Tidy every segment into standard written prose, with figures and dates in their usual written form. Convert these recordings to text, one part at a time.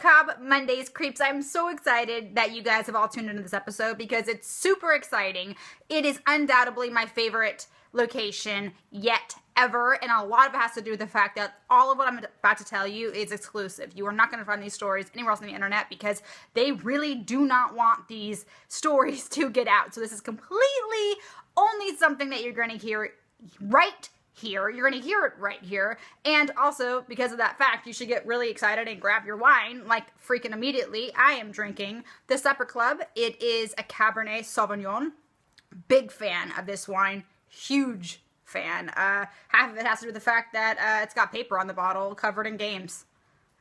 Macabre Mondays, creeps. I'm so excited that you guys have all tuned into this episode because it's super exciting. It is undoubtedly my favorite location yet ever, and a lot of it has to do with the fact that all of what I'm about to tell you is exclusive. You are not going to find these stories anywhere else on the internet because they really do not want these stories to get out. So this is completely only something that you're going to hear right here. You're going to hear it right here. And also, because of that fact, you should get really excited and grab your wine, like freaking immediately. I am drinking the Supper Club. It is a Cabernet Sauvignon. Big fan of this wine. Huge fan. Half of it has to do with the fact that it's got paper on the bottle covered in games.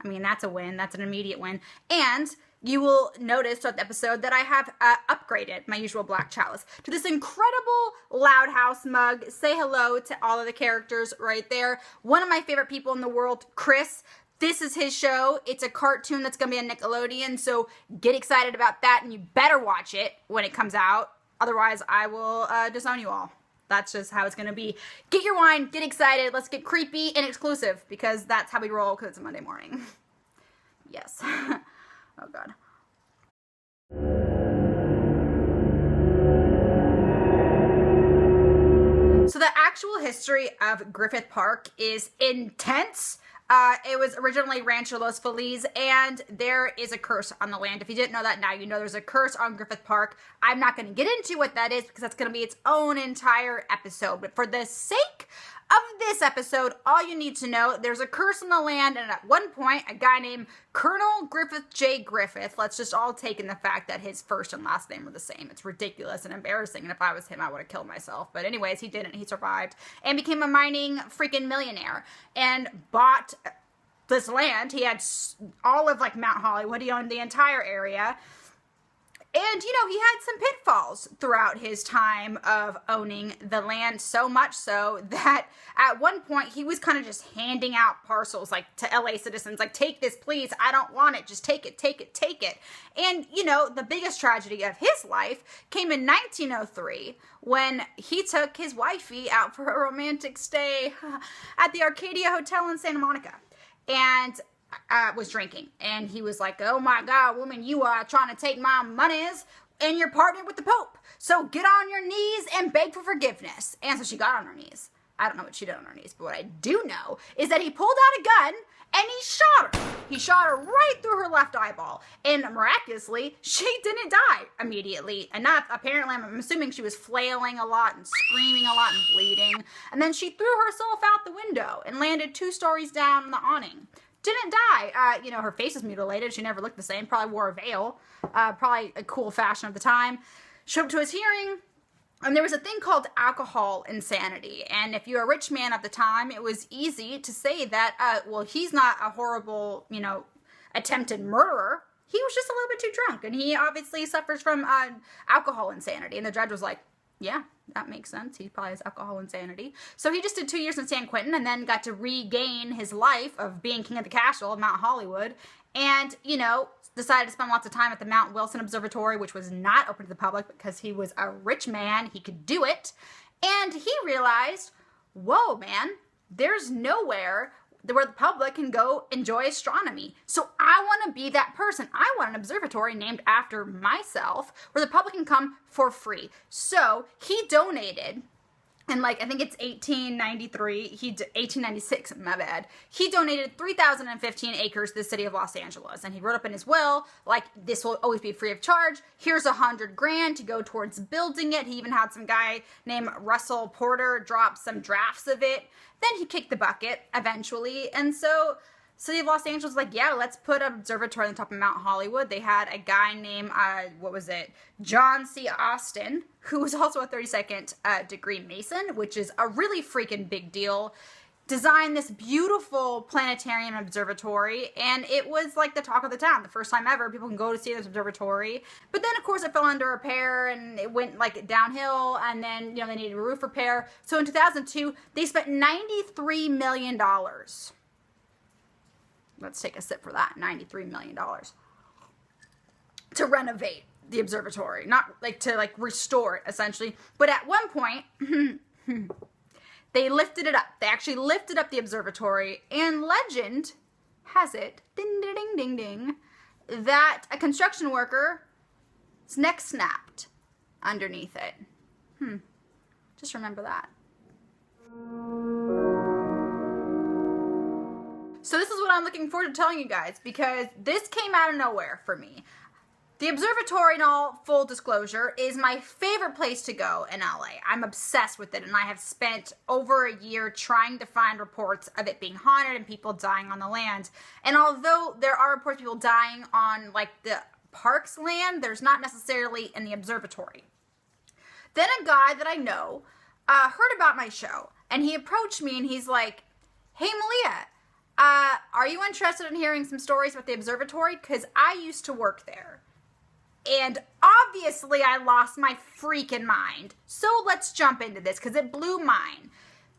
I mean, that's a win. That's an immediate win. And you will notice throughout the episode that I have upgraded my usual black chalice to this incredible Loud House mug. Say hello to all of the characters right there. One of my favorite people in the world, Chris. This is his show. It's a cartoon that's going to be on Nickelodeon, so get excited about that, and you better watch it when it comes out. Otherwise, I will disown you all. That's just how it's going to be. Get your wine, get excited, let's get creepy and exclusive, because that's how we roll, because it's a Monday morning. Yes. Oh, God. So the actual history of Griffith Park is intense. It was originally Rancho Los Feliz, and there is a curse on the land. If you didn't know that, now you know there's a curse on Griffith Park. I'm not going to get into what that is because that's going to be its own entire episode. But for the sake of this episode, all you need to know, there's a curse on the land, and at one point, a guy named Colonel Griffith J. Griffith, let's just all take in the fact that his first and last name were the same. It's ridiculous and embarrassing, and if I was him, I would have killed myself. But anyways, he didn't. He survived and became a mining freaking millionaire and bought this land. He had all of like Mount Hollywood. He owned the entire area. And, you know, he had some pitfalls throughout his time of owning the land, so much so that at one point he was kind of just handing out parcels like to LA citizens, like, take this, please. I don't want it. Just take it, take it, take it. And, you know, the biggest tragedy of his life came in 1903 when he took his wifey out for a romantic stay at the Arcadia Hotel in Santa Monica. And was drinking, and he was like, oh my God, woman, you are trying to take my monies, and you're partnered with the Pope, so get on your knees and beg for forgiveness. And so she got on her knees. I don't know what she did on her knees, but what I do know is that he pulled out a gun and he shot her. He shot her right through her left eyeball, and miraculously, she didn't die immediately. Enough, apparently, I'm assuming she was flailing a lot and screaming a lot and bleeding, and then she threw herself out the window and landed 2 stories down on the awning. Didn't die. You know, her face is mutilated. She never looked the same. Probably wore a veil. Probably a cool fashion of the time. Showed up to his hearing, and there was a thing called alcohol insanity. And if you're a rich man at the time, it was easy to say that, well, he's not a horrible, you know, attempted murderer. He was just a little bit too drunk, and he obviously suffers from alcohol insanity. And the judge was like, yeah, that makes sense. He probably has alcohol insanity. So he just did 2 years in San Quentin and then got to regain his life of being king of the castle of Mount Hollywood. And, you know, decided to spend lots of time at the Mount Wilson Observatory, which was not open to the public because he was a rich man. He could do it. And he realized, whoa, man, there's nowhere where the public can go enjoy astronomy. So I want to be that person. I want an observatory named after myself where the public can come for free. So he donated, and like, I think it's 1896, my bad. He donated 3,015 acres to the city of Los Angeles. And he wrote up in his will, like, this will always be free of charge. Here's $100,000 to go towards building it. He even had some guy named Russell Porter drop some drafts of it. Then he kicked the bucket eventually. And so city of Los Angeles was like, yeah, let's put an observatory on top of Mount Hollywood. They had a guy named, John C. Austin, who was also a 32nd degree Mason, which is a really freaking big deal, designed this beautiful planetarium observatory, and it was like the talk of the town. The first time ever people can go to see this observatory. But then, of course, it fell under repair, and it went like downhill, and then, you know, they needed a roof repair. So in 2002, they spent $93 million. Let's take a sip for that. $93 million to renovate the observatory, not like to like restore it essentially. But at one point, they lifted it up. They actually lifted up the observatory, and legend has it, ding, ding, ding, ding, ding, that a construction worker's neck snapped underneath it. Just remember that. So this is what I'm looking forward to telling you guys, because this came out of nowhere for me. The observatory, in all full disclosure, is my favorite place to go in LA. I'm obsessed with it, and I have spent over a year trying to find reports of it being haunted and people dying on the land. And although there are reports of people dying on like the park's land, there's not necessarily in the observatory. Then a guy that I know heard about my show, and he approached me and he's like, "Hey Malia, are you interested in hearing some stories about the observatory? Because I used to work there." And obviously I lost my freaking mind. So let's jump into this because it blew mine.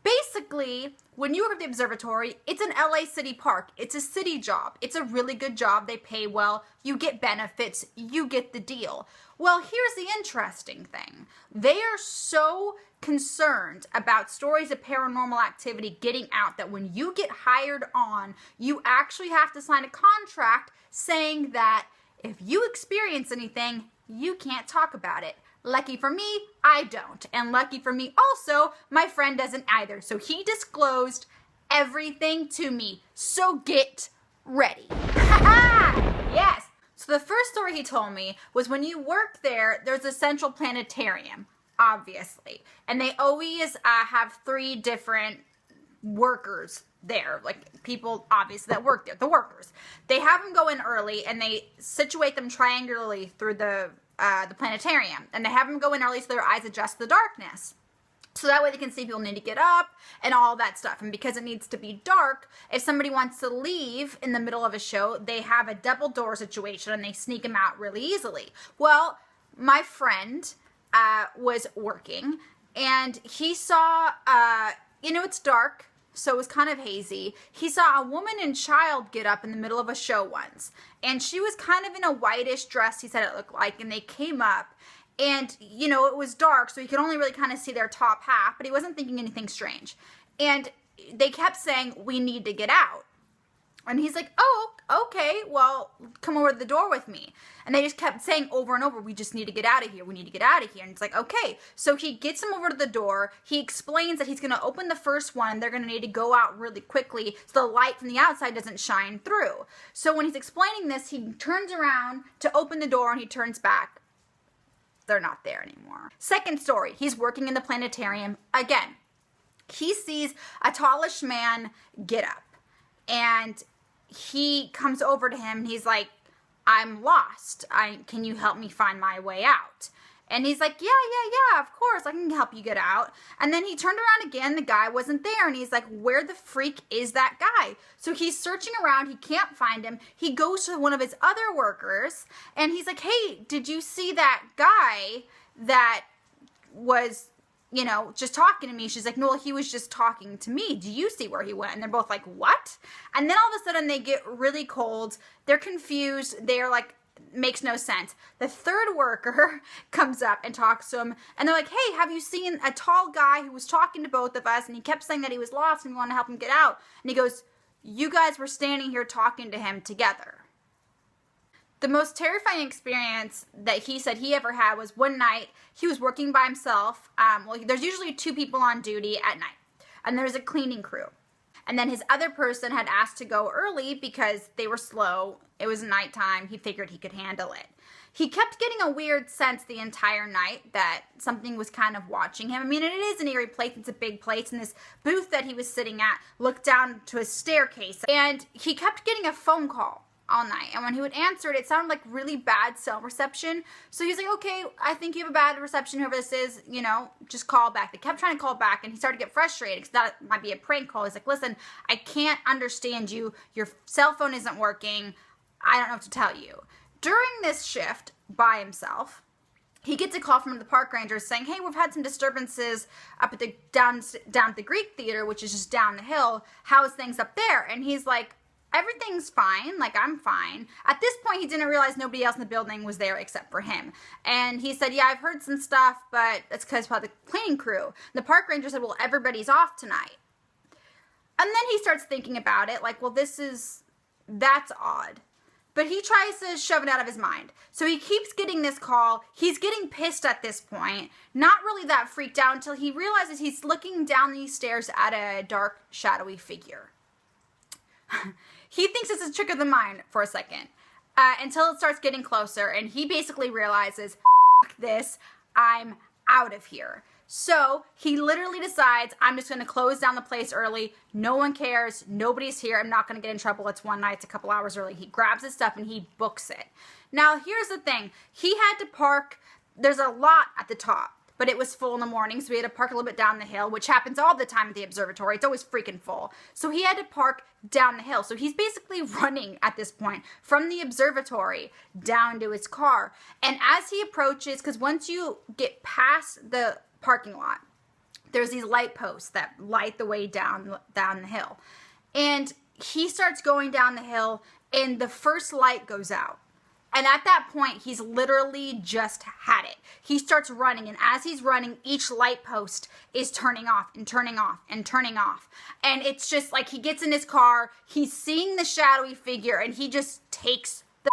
Basically, when you work at the observatory, it's an LA city park. It's a city job. It's a really good job. They pay well. You get benefits. You get the deal. Well, here's the interesting thing. They are so concerned about stories of paranormal activity getting out that when you get hired on, you actually have to sign a contract saying that if you experience anything, you can't talk about it. Lucky for me, I don't. And lucky for me also, my friend doesn't either. So he disclosed everything to me. So get ready. Yes. So the first story he told me was when you work there, there's a central planetarium, obviously. And they always have 3 different workers there, like people obviously that work there, the workers. They have them go in early and they situate them triangularly through the planetarium, and they have them go in early so their eyes adjust to the darkness. So that way they can see people need to get up and all that stuff. And because it needs to be dark, if somebody wants to leave in the middle of a show, they have a double door situation and they sneak them out really easily. Well, my friend was working and he saw, it's dark, so it was kind of hazy. He saw a woman and child get up in the middle of a show once. And she was kind of in a whitish dress, he said it looked like. And they came up. And, it was dark, so he could only really kind of see their top half. But he wasn't thinking anything strange. And they kept saying, "We need to get out." And he's like, "Oh, okay, well, come over to the door with me." And they just kept saying over and over, "We just need to get out of here. We need to get out of here." And it's like, okay. So he gets him over to the door. He explains that he's going to open the first one. They're going to need to go out really quickly so the light from the outside doesn't shine through. So when he's explaining this, he turns around to open the door and he turns back. They're not there anymore. Second story, he's working in the planetarium again. He sees a tallish man get up and he comes over to him and he's like, "I'm lost. Can you help me find my way out?" And he's like, yeah, of course, I can help you get out. And then he turned around again, the guy wasn't there, and he's like, "Where the freak is that guy?" So he's searching around, he can't find him. He goes to one of his other workers, and he's like, "Hey, did you see that guy that was, just talking to me?" She's like, "No, he was just talking to me. Do you see where he went?" And they're both like, "What?" And then all of a sudden they get really cold. They're confused. They're like, makes no sense. The third worker comes up and talks to him, and they're like, "Hey, have you seen a tall guy who was talking to both of us, and he kept saying that he was lost and we want to help him get out?" And he goes, "You guys were standing here talking to him together." The most terrifying experience that he said he ever had was one night he was working by himself. There's usually 2 people on duty at night, and there's a cleaning crew. And then his other person had asked to go early because they were slow. It was nighttime. He figured he could handle it. He kept getting a weird sense the entire night that something was kind of watching him. I mean, it is an eerie place. It's a big place. And this booth that he was sitting at looked down to a staircase. And he kept getting a phone call all night. And when he would answer it, it sounded like really bad cell reception. So he's like, "Okay, I think you have a bad reception, whoever this is, just call back." They kept trying to call back, and he started to get frustrated because that might be a prank call. He's like, "Listen, I can't understand you. Your cell phone isn't working. I don't know what to tell you." During this shift by himself, he gets a call from the park rangers saying, "Hey, we've had some disturbances up at the down at the Greek Theater, which is just down the hill. How's things up there?" And he's like, "Everything's fine, like I'm fine." At this point, he didn't realize nobody else in the building was there except for him. And he said, "Yeah, I've heard some stuff, but it's because of the cleaning crew." And the park ranger said, "Well, everybody's off tonight." And then he starts thinking about it, like, well, that's odd. But he tries to shove it out of his mind. So he keeps getting this call. He's getting pissed at this point. Not really that freaked out until he realizes he's looking down these stairs at a dark, shadowy figure. He thinks it's a trick of the mind for a second. Until it starts getting closer. And he basically realizes, F this, I'm out of here. So he literally decides, I'm just going to close down the place early. No one cares. Nobody's here. I'm not going to get in trouble. It's one night. It's a couple hours early. He grabs his stuff and he books it. Now, here's the thing. He had to park. There's a lot at the top, but it was full in the morning. So he had to park a little bit down the hill, which happens all the time at the observatory. It's always freaking full. So he had to park down the hill. So he's basically running at this point from the observatory down to his car. And as he approaches, because once you get past the parking lot, there's these light posts that light the way down the hill. And he starts going down the hill and the first light goes out. And at that point, he's literally just had it. He starts running, and as he's running, each light post is turning off and turning off and turning off. And it's just like he gets in his car, he's seeing the shadowy figure, and he just takes the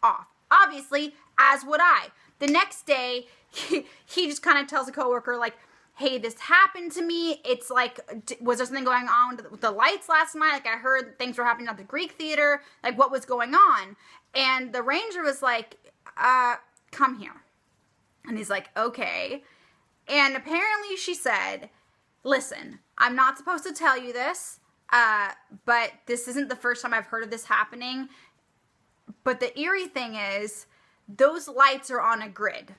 off. Obviously, as would I. The next day, he just kind of tells a coworker, like, hey, this happened to me. It's like, was there something going on with the lights last night? Like, I heard things were happening at the Greek theater. Like, what was going on? And the ranger was like, come here. And he's like, okay. And apparently she said, listen, I'm not supposed to tell you this, but this isn't the first time I've heard of this happening. But the eerie thing is, those lights are on a grid.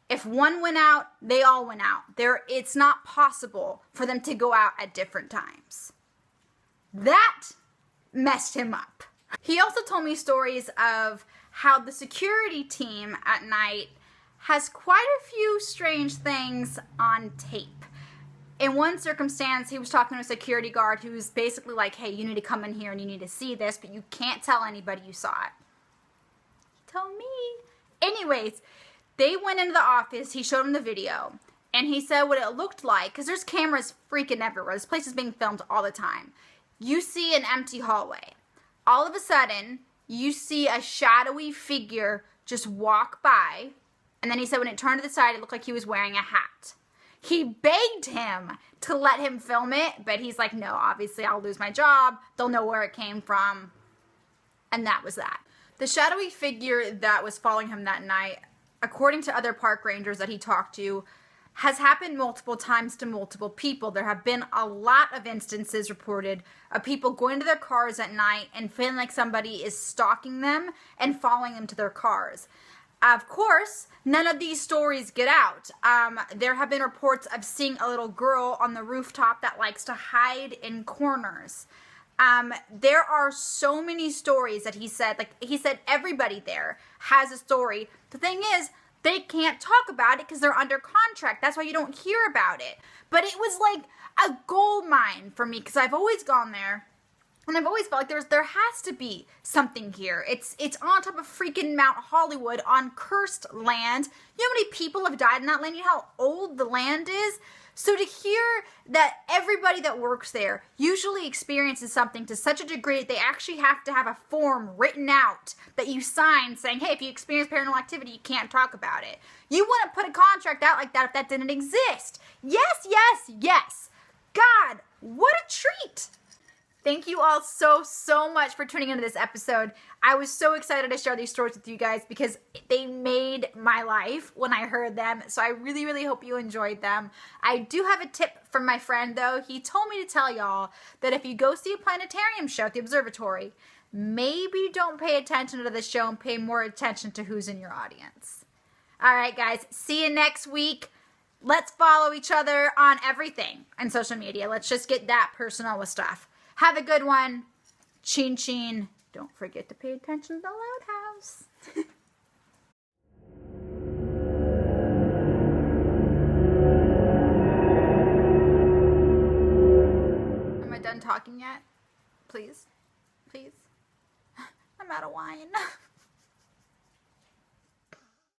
If one went out, they all went out. It's not possible for them to go out at different times. That messed him up. He also told me stories of how the security team at night has quite a few strange things on tape. In one circumstance, he was talking to a security guard who was basically like, hey, you need to come in here and you need to see this, but you can't tell anybody you saw it. He told me. Anyways, they went into the office, he showed him the video, and he said what it looked like, because there's cameras freaking everywhere. This place is being filmed all the time. You see an empty hallway. All of a sudden, you see a shadowy figure just walk by, and then he said when it turned to the side, it looked like he was wearing a hat. He begged him to let him film it, but he's like, no, obviously I'll lose my job. They'll know where it came from. And that was that. The shadowy figure that was following him that night, according to other park rangers that he talked to, has happened multiple times to multiple people. There have been a lot of instances reported of people going to their cars at night and feeling like somebody is stalking them and following them to their cars. Of course, none of these stories get out. There have been reports of seeing a little girl on the rooftop that likes to hide in corners. There are so many stories that he said everybody there has a story. The thing is, they can't talk about it because they're under contract. That's why you don't hear about it. But it was like a gold mine for me because I've always gone there. And I've always felt like there has to be something here. It's on top of freaking Mount Hollywood on cursed land. You know how many people have died in that land? You know how old the land is? So to hear that everybody that works there usually experiences something to such a degree that they actually have to have a form written out that you sign saying, hey, if you experience paranormal activity, you can't talk about it. You wouldn't put a contract out like that if that didn't exist. Yes, yes, yes. God, what a treat. Thank you all so much for tuning into this episode. I was so excited to share these stories with you guys because they made my life when I heard them. So I really hope you enjoyed them. I do have a tip from my friend though. He told me to tell y'all that if you go see a planetarium show at the observatory, maybe don't pay attention to the show and pay more attention to who's in your audience. All right, guys. See you next week. Let's follow each other on everything on social media. Let's just get that personal with stuff. Have a good one. Chin chin. Don't forget to pay attention to the loud house. Am I done talking yet? Please? Please? I'm out of wine.